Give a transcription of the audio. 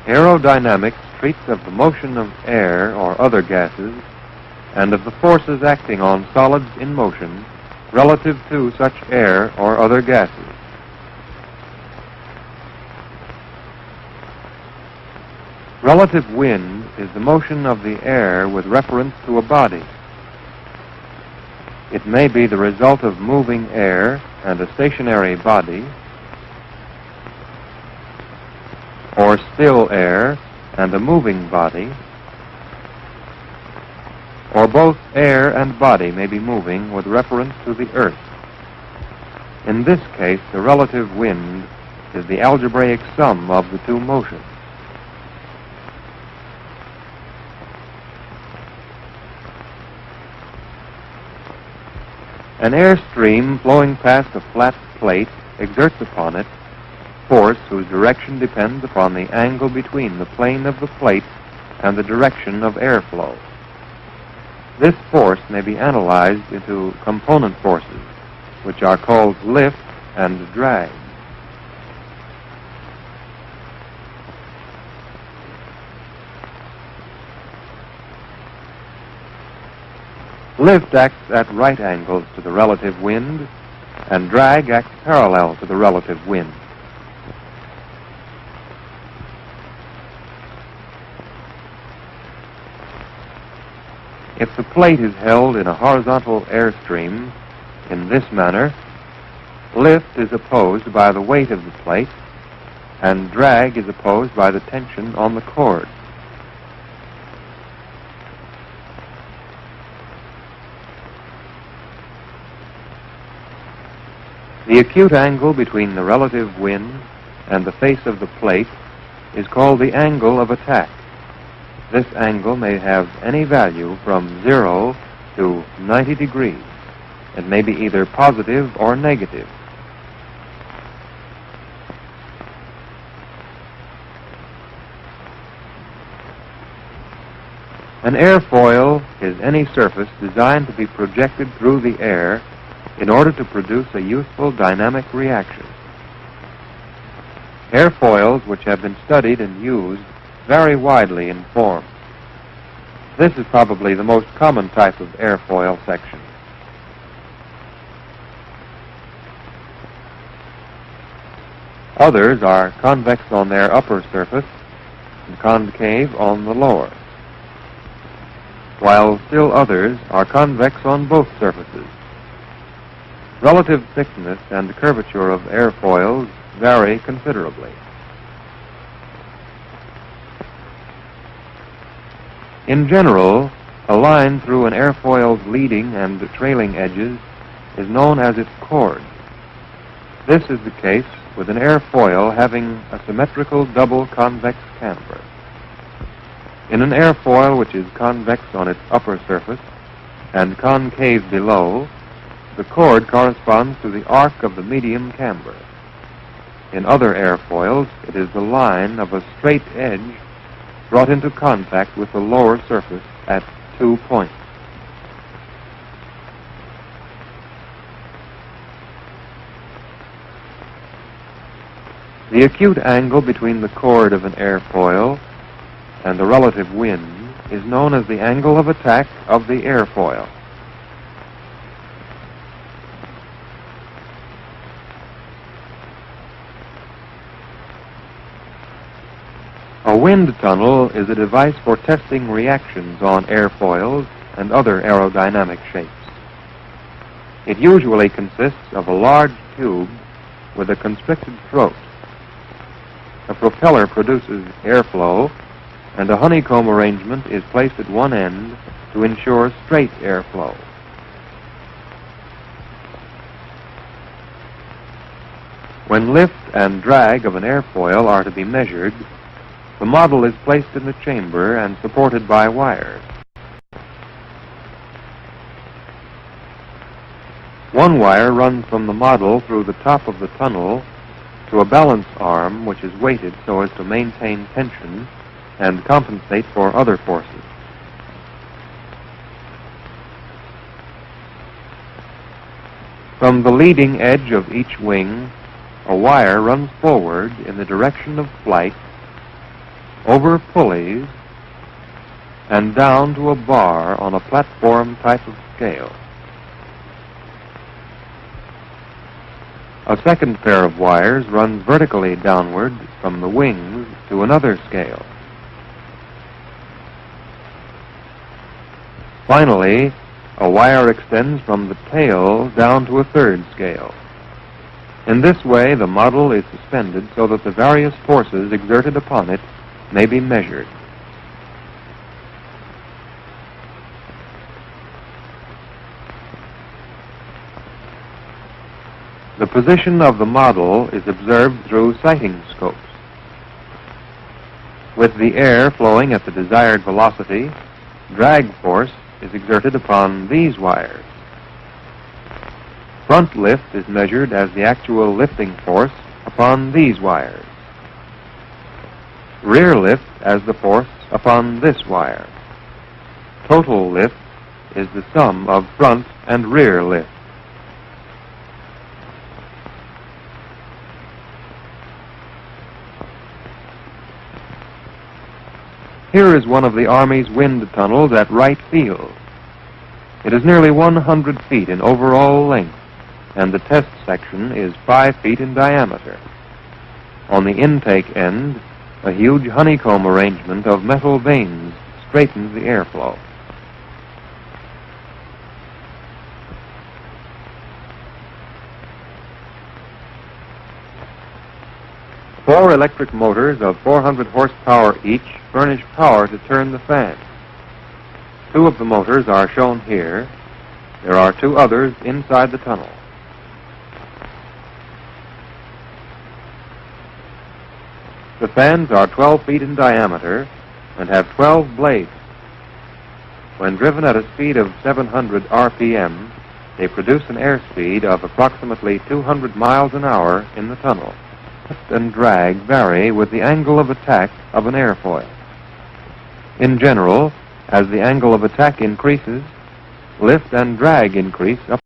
Aerodynamics treats of the motion of air or other gases and of the forces acting on solids in motion relative to such air or other gases. Relative wind is the motion of the air with reference to a body. It may be the result of moving air and a stationary body, or still air and a moving body, or both air and body may be moving with reference to the earth. In this case, the relative wind is the algebraic sum of the two motions. An airstream flowing past a flat plate exerts upon it force whose direction depends upon the angle between the plane of the plate and the direction of airflow. This force may be analyzed into component forces, which are called lift and drag. Lift acts at right angles to the relative wind, and drag acts parallel to the relative wind. If the plate is held in a horizontal airstream in this manner, lift is opposed by the weight of the plate, and drag is opposed by the tension on the cord. The acute angle between the relative wind and the face of the plate is called the angle of attack. This angle may have any value from 0 to 90 degrees. It may be either positive or negative. An airfoil is any surface designed to be projected through the air in order to produce a useful dynamic reaction. Airfoils which have been studied and used vary widely in form. This is probably the most common type of airfoil section. Others are convex on their upper surface and concave on the lower, while still others are convex on both surfaces. Relative thickness and curvature of airfoils vary considerably. In general, a line through an airfoil's leading and trailing edges is known as its chord. This is the case with an airfoil having a symmetrical double convex camber. In an airfoil which is convex on its upper surface and concave below, the chord corresponds to the arc of the medium camber. In other airfoils, it is the line of a straight edge brought into contact with the lower surface at 2 points. The acute angle between the chord of an airfoil and the relative wind is known as the angle of attack of the airfoil. A wind tunnel is a device for testing reactions on airfoils and other aerodynamic shapes. It usually consists of a large tube with a constricted throat. A propeller produces airflow, and a honeycomb arrangement is placed at one end to ensure straight airflow. When lift and drag of an airfoil are to be measured, the model is placed in the chamber and supported by wires. One wire runs from the model through the top of the tunnel to a balance arm which is weighted so as to maintain tension and compensate for other forces. From the leading edge of each wing, a wire runs forward in the direction of flight over pulleys, and down to a bar on a platform type of scale. A second pair of wires runs vertically downward from the wings to another scale. Finally, a wire extends from the tail down to a third scale. In this way, the model is suspended so that the various forces exerted upon it may be measured. The position of the model is observed through sighting scopes. With the air flowing at the desired velocity, drag force is exerted upon these wires. Front lift is measured as the actual lifting force upon these wires. Rear lift as the force upon this wire. Total lift is the sum of front and rear lift. Here is one of the Army's wind tunnels at Wright Field. It is nearly 100 feet in overall length, and the test section is 5 feet in diameter. On the intake end, a huge honeycomb arrangement of metal vanes straightens the airflow. Four electric motors of 400 horsepower each furnish power to turn the fan. Two of the motors are shown here. There are two others inside the tunnel. The fans are 12 feet in diameter and have 12 blades. When driven at a speed of 700 RPM, they produce an airspeed of approximately 200 miles an hour in the tunnel. Lift and drag vary with the angle of attack of an airfoil. In general, as the angle of attack increases, lift and drag increase up